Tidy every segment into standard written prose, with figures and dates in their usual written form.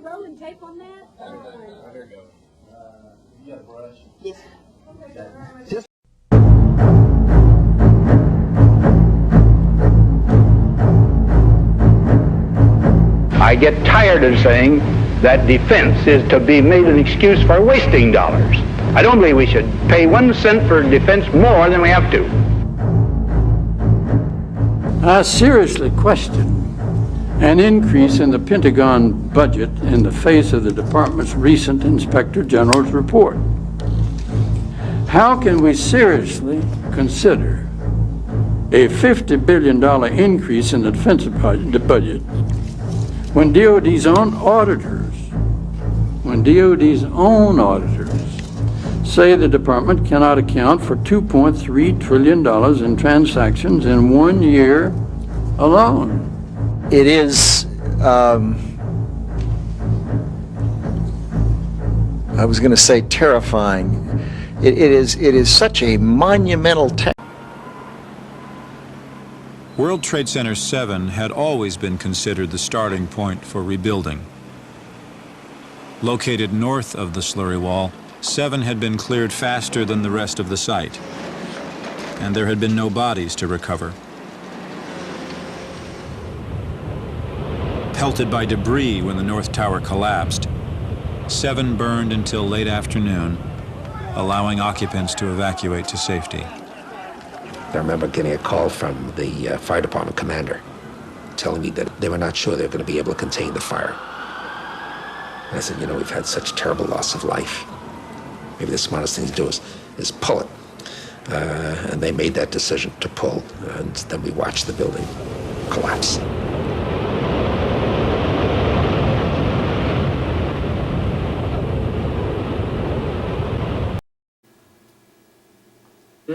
rolling tape on that? There you go. You got a brush? Yes. Just I get tired of saying that defense is to be made an excuse for wasting dollars. I don't believe we should pay 1 cent for defense more than we have to. I seriously question an increase in the Pentagon budget in the face of the department's recent Inspector General's report. How can we seriously consider a $50 billion increase in the defense budget when DOD's own auditors say the department cannot account for $2.3 trillion in transactions in 1 year alone? It is, I was going to say terrifying. It is such a monumental task. World Trade Center 7 had always been considered the starting point for rebuilding. Located north of the slurry wall, 7 had been cleared faster than the rest of the site, and there had been no bodies to recover. Pelted by debris when the North Tower collapsed, 7 burned until late afternoon, allowing occupants to evacuate to safety. I remember getting a call from the fire department commander telling me that they were not sure they were going to be able to contain the fire. And I said, you know, we've had such terrible loss of life. Maybe the smartest thing to do is pull it. And they made that decision to pull, and then we watched the building collapse.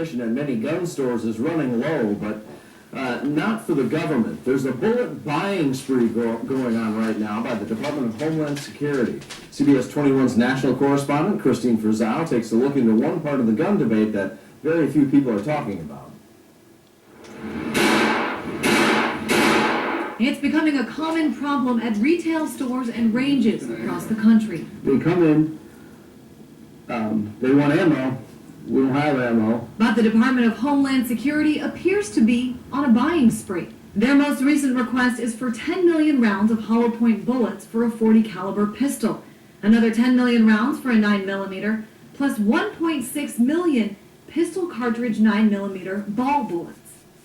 At many gun stores is running low, but not for the government. There's a bullet buying spree going on right now by the Department of Homeland Security. CBS 21's national correspondent, Christine Frizzell, takes a look into one part of the gun debate that very few people are talking about. It's becoming a common problem at retail stores and ranges across the country. They come in, they want ammo. We don't have ammo. But the Department of Homeland Security appears to be on a buying spree. Their most recent request is for 10 million rounds of hollow point bullets for a .40 caliber pistol, another 10 million rounds for a 9mm, plus 1.6 million pistol cartridge 9mm ball bullets.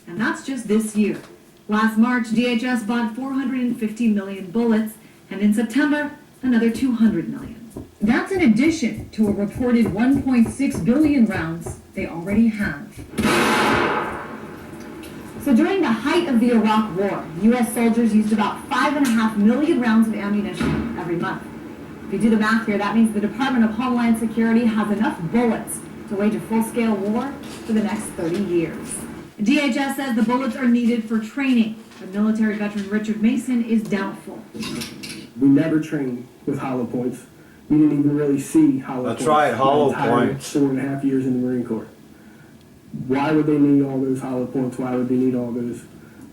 And that's just this year. Last March, DHS bought 450 million bullets, and in September, another 200 million. That's in addition to a reported 1.6 billion rounds they already have. So during the height of the Iraq War, U.S. soldiers used about 5.5 million rounds of ammunition every month. If you do the math here, that means the Department of Homeland Security has enough bullets to wage a full-scale war for the next 30 years. DHS says the bullets are needed for training, but military veteran Richard Mason is doubtful. We never trained with hollow points. We didn't even really see hollow points. That's right, hollow points. 4.5 years in the Marine Corps. Why would they need all those hollow points? Why would they need all those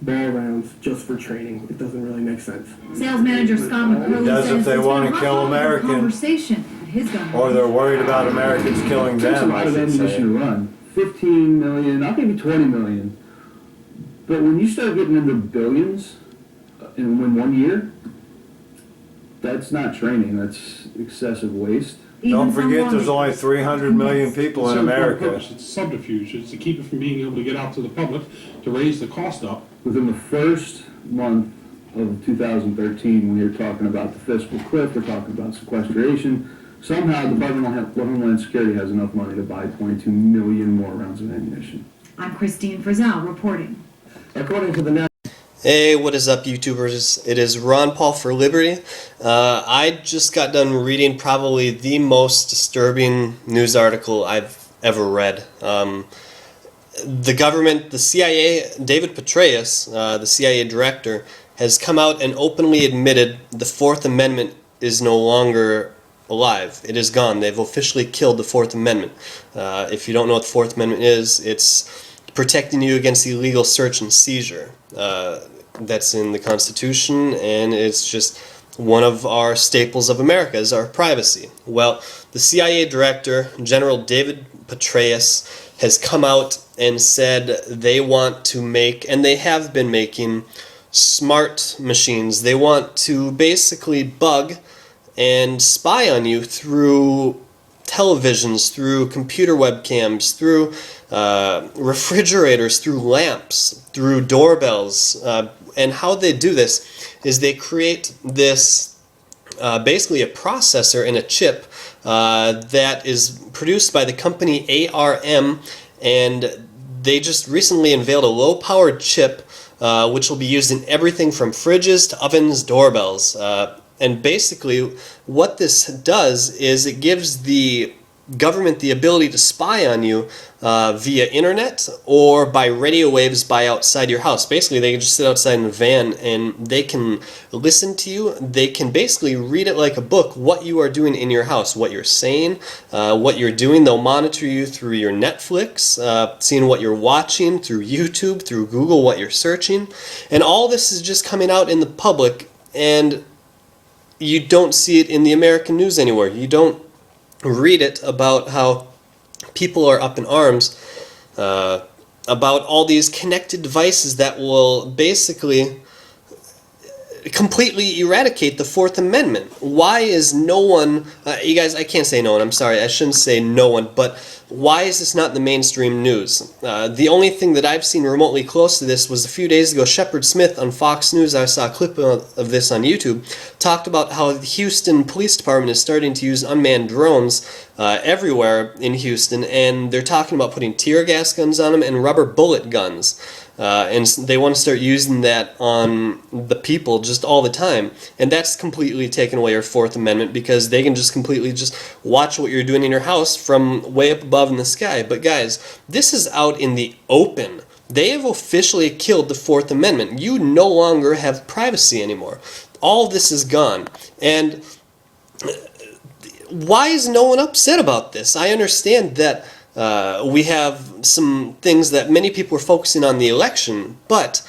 ball rounds just for training? It doesn't really make sense. Sales manager Scott McCurley does says if they want to kill Americans. Conversation at his gun. Or they're worried about Americans killing It takes a them, lot I of should ammunition say. to run. 15 million, I'll give you 20 million. But when you start getting into billions in 1 year, that's not training, that's excessive waste. Don't forget there's only 300 million people in America. It's subterfuge. It's to keep it from being able to get out to the public, to raise the cost up. Within the first month of 2013, when you're talking about the fiscal cliff, we're talking about sequestration, somehow the Department of Homeland Security has enough money to buy 22 million more rounds of ammunition. I'm Christine Frizzell reporting. According to the Hey, what is up, YouTubers? It is Ron Paul for Liberty. I just got done reading probably the most disturbing news article I've ever read. The government, the CIA, David Petraeus, the CIA director, has come out and openly admitted the Fourth Amendment is no longer alive. It is gone. They've officially killed the Fourth Amendment. If you don't know what the Fourth Amendment is, it's protecting you against illegal search and seizure. That's in the Constitution, and it's just one of our staples of America is our privacy. Well, the CIA Director, General David Petraeus, has come out and said they want to make, and they have been making, smart machines. They want to basically bug and spy on you through televisions, through computer webcams, through refrigerators, through lamps, through doorbells. And how they do this is they create this basically a processor and a chip that is produced by the company ARM, and they just recently unveiled a low-powered chip which will be used in everything from fridges to ovens, doorbells. And basically what this does is it gives the government the ability to spy on you via internet or by radio waves by outside your house. Basically, they can just sit outside in a van and they can listen to you. They can basically read it like a book, what you are doing in your house, what you're saying, what you're doing. They'll monitor you through your Netflix, seeing what you're watching, through YouTube, through Google, what you're searching. And all this is just coming out in the public, and you don't see it in the American news anywhere. You don't read it about how people are up in arms about all these connected devices that will basically completely eradicate the Fourth Amendment. Why is no one, you guys, I can't say no one, I'm sorry, I shouldn't say no one, but why is this not in the mainstream news? The only thing that I've seen remotely close to this was a few days ago, Shepard Smith on Fox News, I saw a clip of this on YouTube, talked about how the Houston Police Department is starting to use unmanned drones everywhere in Houston, and they're talking about putting tear gas guns on them and rubber bullet guns. And they want to start using that on the people just all the time. And that's completely taken away your Fourth Amendment, because they can just completely just watch what you're doing in your house from way up above in the sky. But guys, this is out in the open. They have officially killed the Fourth Amendment. You no longer have privacy anymore. All this is gone. And why is no one upset about this? I understand that we have some things that many people are focusing on the election, but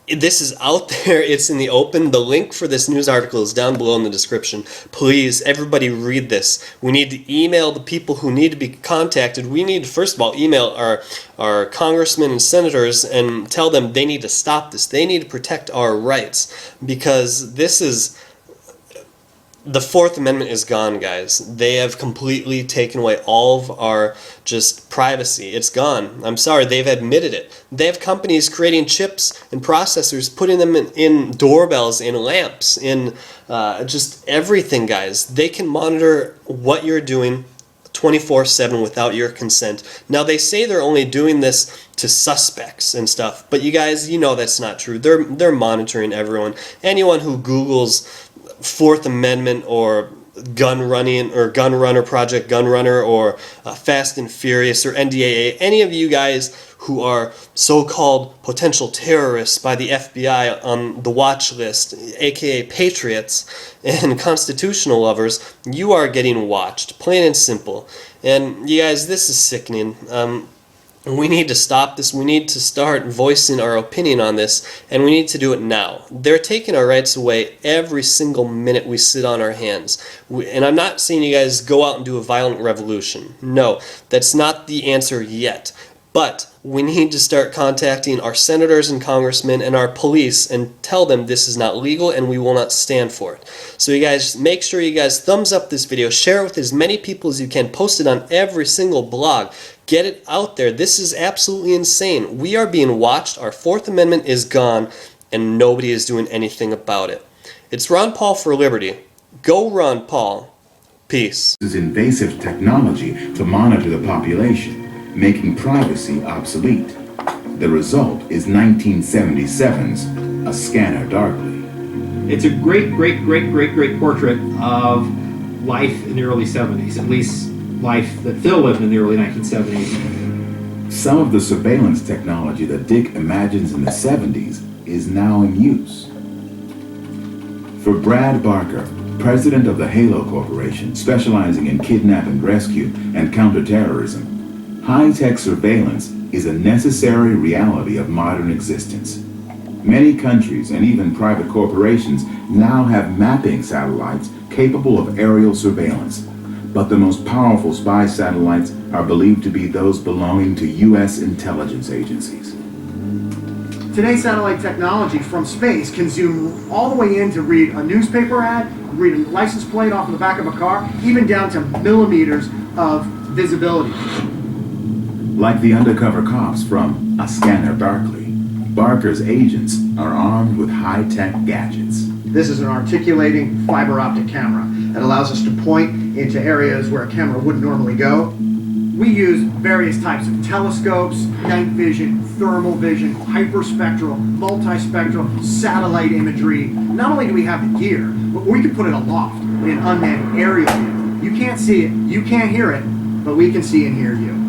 this is out there, it's in the open. The link for this news article is down below in the description. Please, everybody read this. We need to email the people who need to be contacted. We need to, first of all, email our congressmen and senators and tell them they need to stop this. They need to protect our rights, because this is... The Fourth Amendment is gone, guys. They have completely taken away all of our just privacy. It's gone. I'm sorry, they've admitted it. They have companies creating chips and processors, putting them in doorbells, in lamps, in just everything, guys. They can monitor what you're doing 24/7 without your consent. Now, they say they're only doing this to suspects and stuff, but you guys, you know that's not true. They're monitoring everyone. Anyone who Googles Fourth Amendment or gun running or gun runner, Project Gun Runner, or Fast and Furious or NDAA, any of you guys who are so-called potential terrorists by the FBI on the watch list, aka patriots and constitutional lovers, you are getting watched, plain and simple. And you guys, this is sickening. We need to stop this. We need to start voicing our opinion on this, and we need to do it now. They're taking our rights away every single minute we sit on our hands. And I'm not saying you guys go out and do a violent revolution. No, that's not the answer yet. But we need to start contacting our senators and congressmen and our police and tell them this is not legal and we will not stand for it. So you guys, make sure you guys thumbs up this video, share it with as many people as you can, post it on every single blog. Get it out there. This is absolutely insane. We are being watched. Our Fourth Amendment is gone, and nobody is doing anything about it. It's Ron Paul for Liberty. Go Ron Paul. Peace. This is invasive technology to monitor the population, making privacy obsolete. The result is 1977's A Scanner Darkly. It's a great portrait of life in the early 70s, at least life that Phil lived in the early 1970s. Some of the surveillance technology that Dick imagines in the 70s is now in use. For Brad Barker, president of the Halo Corporation, specializing in kidnap and rescue and counterterrorism, high-tech surveillance is a necessary reality of modern existence. Many countries and even private corporations now have mapping satellites capable of aerial surveillance. But the most powerful spy satellites are believed to be those belonging to U.S. intelligence agencies. Today's satellite technology from space can zoom all the way in to read a newspaper ad, read a license plate off of the back of a car, even down to millimeters of visibility. Like the undercover cops from A Scanner Darkly, Barker's agents are armed with high-tech gadgets. This is an articulating fiber optic camera that allows us to point into areas where a camera wouldn't normally go. We use various types of telescopes, night vision, thermal vision, hyperspectral, multispectral, satellite imagery. Not only do we have the gear, but we can put it aloft in an unmanned aerial view. You can't see it, you can't hear it, but we can see and hear you.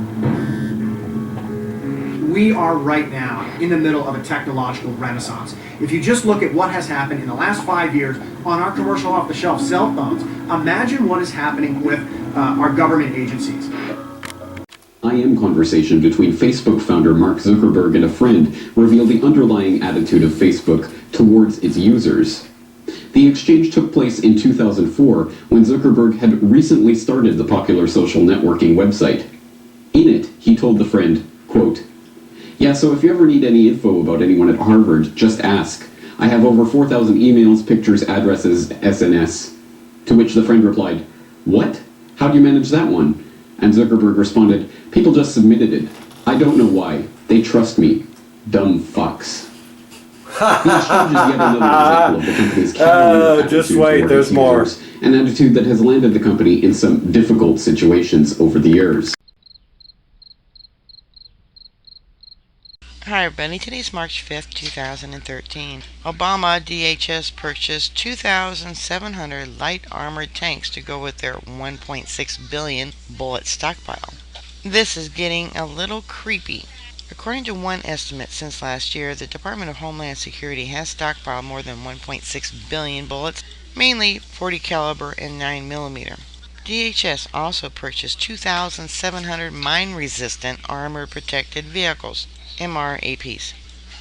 We are right now in the middle of a technological renaissance. If you just look at what has happened in the last 5 years on our commercial off-the-shelf cell phones, imagine what is happening with our government agencies. IM conversation between Facebook founder Mark Zuckerberg and a friend revealed the underlying attitude of Facebook towards its users. The exchange took place in 2004 when Zuckerberg had recently started the popular social networking website. In it, he told the friend, quote, "Yeah, so if you ever need any info about anyone at Harvard, just ask. I have over 4,000 emails, pictures, addresses, SNS." To which the friend replied, "What? How do you manage that one?" And Zuckerberg responded, "People just submitted it. I don't know why. They trust me. Dumb fucks." The exchange is yet another example of the company's cavalier just attitude wait, toward there's its more. users, an attitude that has landed the company in some difficult situations over the years. Hi everybody, today's March 5th, 2013. Obama DHS purchased 2,700 light armored tanks to go with their 1.6 billion bullet stockpile. This is getting a little creepy. According to one estimate since last year, the Department of Homeland Security has stockpiled more than 1.6 billion bullets, mainly 40 caliber and 9mm. DHS also purchased 2,700 mine-resistant armored protected vehicles, MRAPs.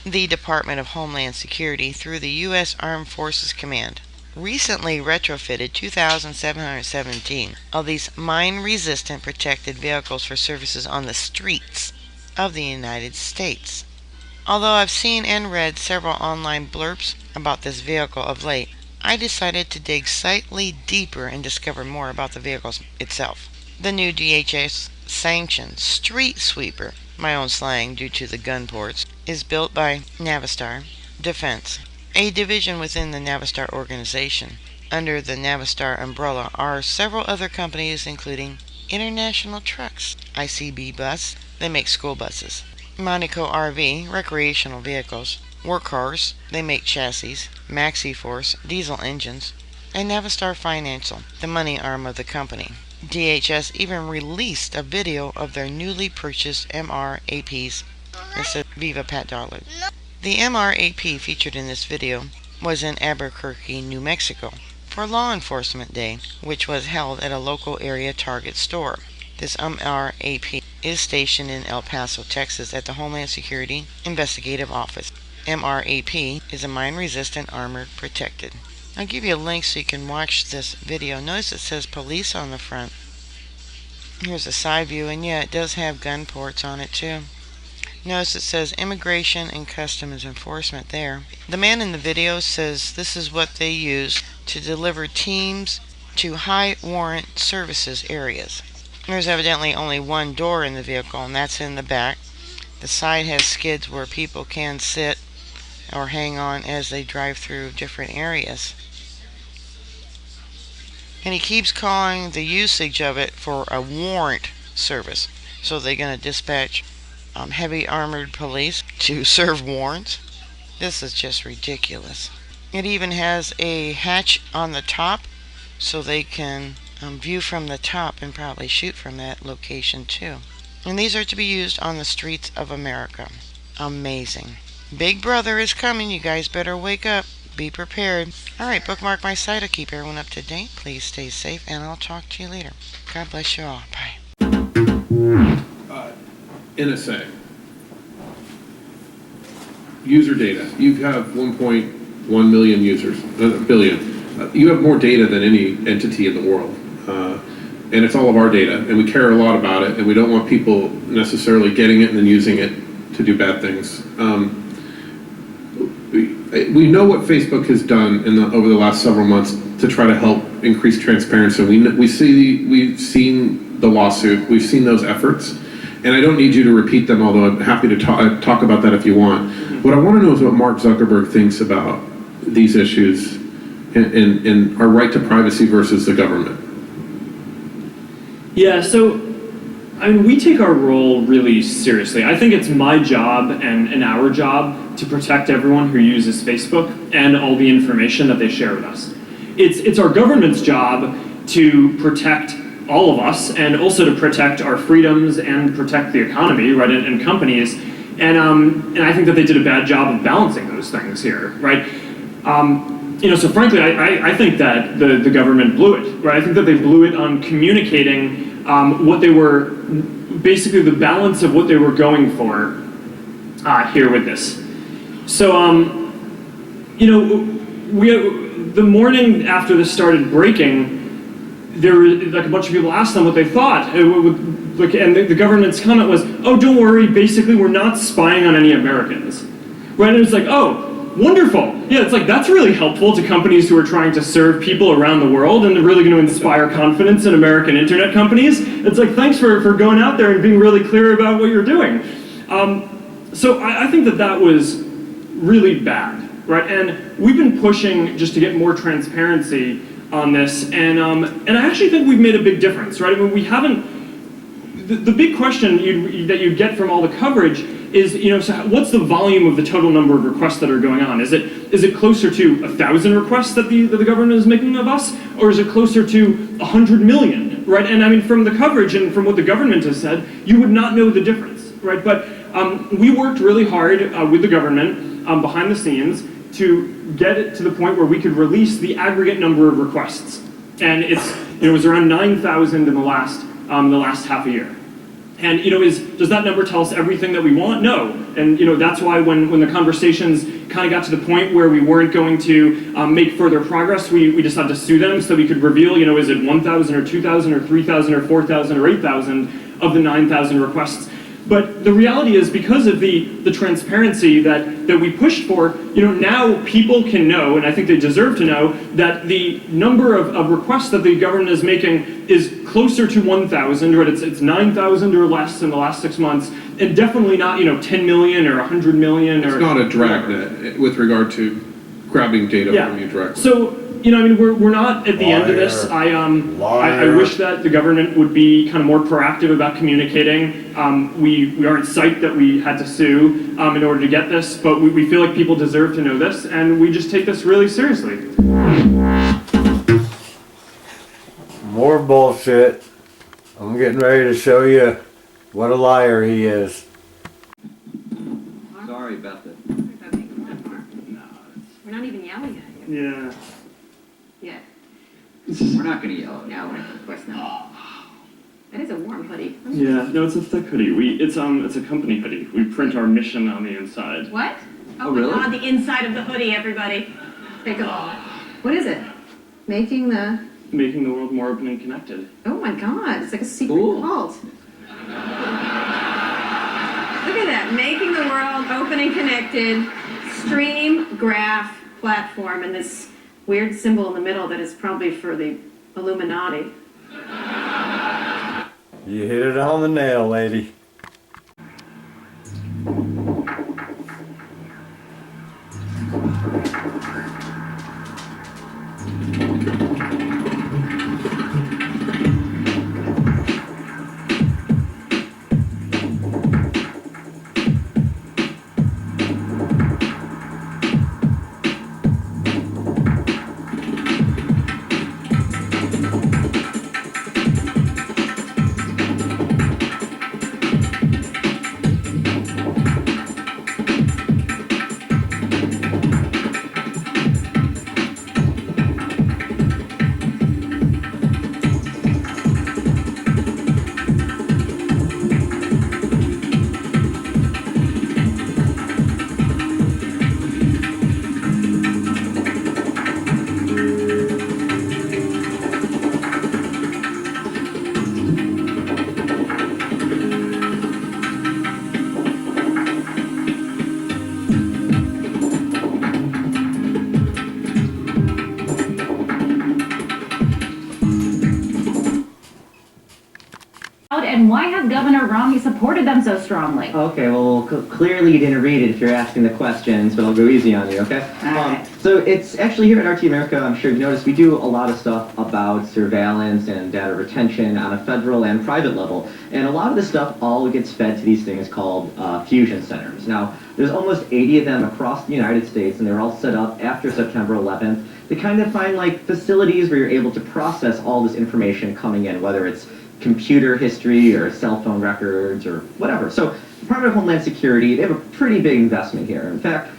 The Department of Homeland Security, through the U.S. Armed Forces Command, recently retrofitted 2,717 of these mine-resistant protected vehicles for services on the streets of the United States. Although I've seen and read several online blurbs about this vehicle of late, I decided to dig slightly deeper and discover more about the vehicle itself. The new DHS sanctioned Street Sweeper, my own slang due to the gun ports, is built by Navistar Defense, a division within the Navistar organization. Under the Navistar umbrella are several other companies including International Trucks, ICB Bus, they make school buses, Monaco RV, recreational vehicles, Workhorse, they make chassis, MaxiForce, diesel engines, and Navistar Financial, the money arm of the company. DHS even released a video of their newly purchased MRAPs. It says Viva Pat Dollar. The MRAP featured in this video was in Albuquerque, New Mexico, for Law Enforcement Day, which was held at a local area Target store. This MRAP is stationed in El Paso, Texas at the Homeland Security Investigative Office. MRAP is a mine-resistant armored protected. I'll give you a link so you can watch this video. Notice it says police on the front. Here's a side view, and yeah, it does have gun ports on it too. Notice it says Immigration and Customs Enforcement there. The man in the video says this is what they use to deliver teams to high warrant services areas. There's evidently only one door in the vehicle, and that's in the back. The side has skids where people can sit or hang on as they drive through different areas. And he keeps calling the usage of it for a warrant service. So they're going to dispatch heavy armored police to serve warrants. This is just ridiculous. It even has a hatch on the top so they can view from the top and probably shoot from that location too. And these are to be used on the streets of America. Amazing. Big Brother is coming. You guys better wake up. Be prepared. Alright, bookmark my site. I'll keep everyone up to date. Please stay safe, and I'll talk to you later. God bless you all. Bye. NSA. user data. You have 1.1 million users, billion. You have more data than any entity in the world. And it's all of our data, and we care a lot about it, and we don't want people necessarily getting it and then using it to do bad things. We know what Facebook has done over the last several months to try to help increase transparency. We've seen the lawsuit, we've seen those efforts, and I don't need you to repeat them, although I'm happy to talk about that if you want. What I want to know is what Mark Zuckerberg thinks about these issues and our right to privacy versus the government. Yeah, so, I mean, we take our role really seriously. I think it's my job and our job to protect everyone who uses Facebook and all the information that they share with us. It's our government's job to protect all of us and also to protect our freedoms and protect the economy, right, and companies. And I think that they did a bad job of balancing those things here, right? So frankly, I think that the government blew it, right? I think that they blew it on communicating what they were, basically the balance of what they were going for here with this. So, the morning after this started breaking, there were like a bunch of people asked them what they thought. And the government's comment was, "Oh, don't worry, basically we're not spying on any Americans." Right? And it's like, "Oh, wonderful. Yeah, it's like that's really helpful to companies who are trying to serve people around the world and they're really going to inspire confidence in American internet companies. It's like, thanks for going out there and being really clear about what you're doing." So I think that was really bad, right? And we've been pushing just to get more transparency on this, and I actually think we've made a big difference, right? I mean, we haven't. The big question that you get from all the coverage is, so what's the volume of the total number of requests that are going on? Is it closer to 1,000 requests that the government is making of us, or is it closer to 100 million, right? And I mean, from the coverage and from what the government has said, you would not know the difference, right? But we worked really hard with the government behind the scenes to get it to the point where we could release the aggregate number of requests, and it was around 9,000 in the last half a year. And does that number tell us everything that we want? No. And that's why when the conversations kind of got to the point where we weren't going to make further progress, we decided to sue them so we could reveal, is it 1,000 or 2,000 or 3,000 or 4,000 or 8,000 of the 9,000 requests. But the reality is, because of the transparency that we pushed for, now people can know, and I think they deserve to know, that the number of requests that the government is making is closer to 1,000, right? It's 9,000 or less in the last 6 months, and definitely not 10 million or 100 million. It's not a dragnet with regard to grabbing data from you directly. So, we're not at the end of this. I wish that the government would be kind of more proactive about communicating. We aren't psyched that we had to sue in order to get this, but we feel like people deserve to know this, and we just take this really seriously. More bullshit. I'm getting ready to show you what a liar he is. Sorry about that. We're not even yelling at you. Yeah. Yeah. We're not going to yell. No, of course not. That is a warm hoodie. Yeah, no, it's a thick hoodie. It's a company hoodie. We print our mission on the inside. What? Oh, really? On the inside of the hoodie, everybody. Take a moment. What is it? Making the world more open and connected. Oh my God! It's like a secret cult. Look at that! Making the world open and connected. Stream graph platform, and this weird symbol in the middle that is probably for the Illuminati. You hit it on the nail, lady. and why has Governor Romney supported them so strongly? Okay, well, clearly you didn't read it if you're asking the questions, but I'll go easy on you, okay? So it's actually here at RT America, I'm sure you've noticed, we do a lot of stuff about surveillance and data retention on a federal and private level. And a lot of this stuff all gets fed to these things called fusion centers. Now, there's almost 80 of them across the United States, and they're all set up after September 11th to kind of find like facilities where you're able to process all this information coming in, whether it's computer history or cell phone records or whatever. So Department of Homeland Security, they have a pretty big investment here. In fact,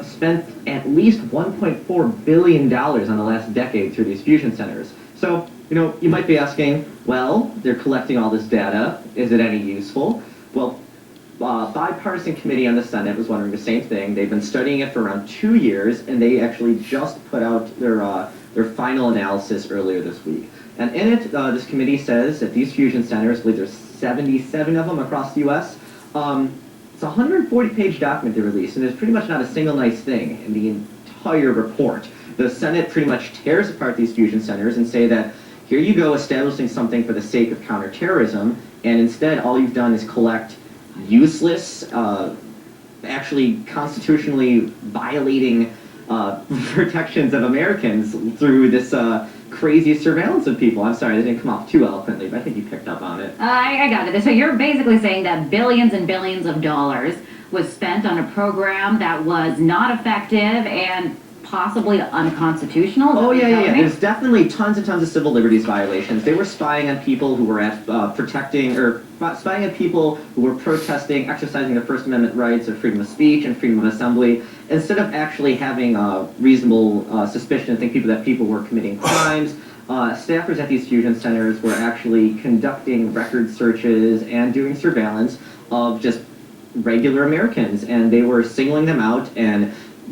spent at least $1.4 billion on the last decade through these fusion centers. So, you know, you might be asking, well, they're collecting all this data. Is it any useful? Well, bipartisan committee on the Senate was wondering the same thing. They've been studying it for around 2 years, and they actually just put out their final analysis earlier this week. And in it, this committee says that these fusion centers, I believe there's 77 of them across the U.S., it's a 140-page document they released, and there's pretty much not a single nice thing in the entire report. The Senate pretty much tears apart these fusion centers and say that here you go establishing something for the sake of counterterrorism, and instead all you've done is collect useless, actually constitutionally violating protections of Americans through this crazy surveillance of people. I'm sorry, that didn't come off too eloquently, but I think you picked up on it. I got it. So you're basically saying that billions and billions of dollars was spent on a program that was not effective and possibly unconstitutional? Oh, yeah. There's definitely tons and tons of civil liberties violations. They were spying on people who were spying on people who were protesting, exercising their First Amendment rights of freedom of speech and freedom of assembly, instead of actually having reasonable suspicion to think that people were committing crimes. Staffers at these fusion centers were actually conducting record searches and doing surveillance of just regular Americans, and they were singling them out and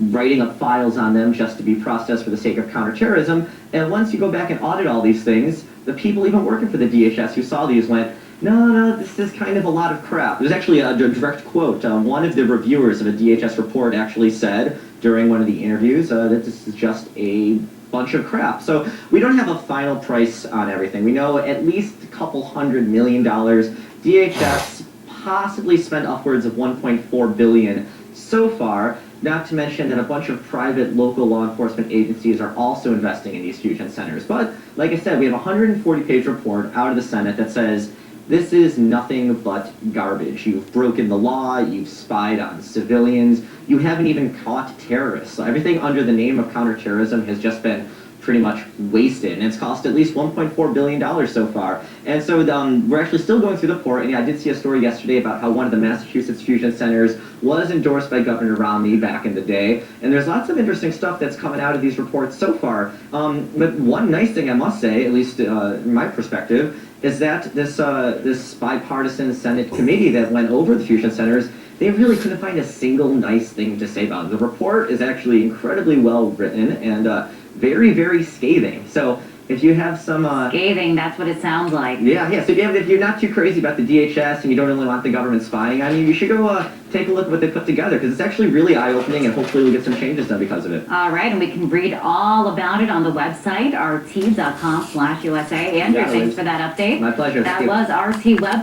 writing up files on them just to be processed for the sake of counterterrorism. And once you go back and audit all these things, the people even working for the DHS who saw these went, no, this is kind of a lot of crap. There's actually a direct quote. One of the reviewers of a DHS report actually said during one of the interviews that this is just a bunch of crap. So we don't have a final price on everything. We know at least a couple $100 million. DHS possibly spent upwards of $1.4 billion so far. Not to mention that a bunch of private local law enforcement agencies are also investing in these fusion centers. But, like I said, we have a 140-page report out of the Senate that says this is nothing but garbage. You've broken the law, you've spied on civilians, you haven't even caught terrorists. So everything under the name of counterterrorism has just been pretty much wasted, and it's cost at least $1.4 billion so far. And so we're actually still going through the report, and I did see a story yesterday about how one of the Massachusetts fusion centers was endorsed by Governor Romney back in the day, and there's lots of interesting stuff that's coming out of these reports so far. But one nice thing I must say, at least in my perspective, is that this bipartisan Senate committee that went over the fusion centers, they really couldn't find a single nice thing to say about it. The report is actually incredibly well written and very, very scathing. So if you have some scathing, that's what it sounds like. Yeah. So if you're not too crazy about the DHS and you don't really want the government spying on you, you should go take a look at what they put together, because it's actually really eye-opening, and hopefully we'll get some changes done because of it. All right, and we can read all about it on the website, rt.com/USA. Andrew, thanks for that update. My pleasure. That was RT Web.